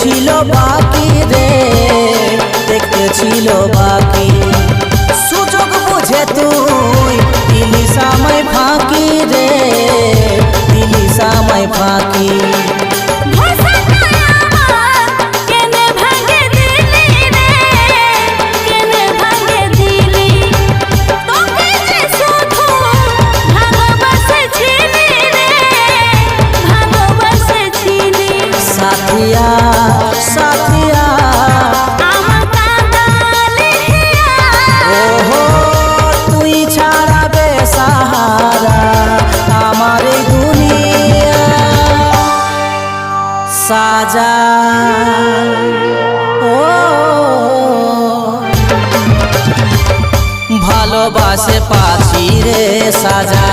ছিল বাকি রে, দেখতে ছিল বাকি। সুযোগ বুঝে তুই দিলি সময় ফাঁকি রে, দিলি সময় ফাঁকি। साथिया साथिया ओहो तुई छाड़ा बेसहारा हमारे दुनिया साजा ओ ভালোবাসে পাছি রে সাজা।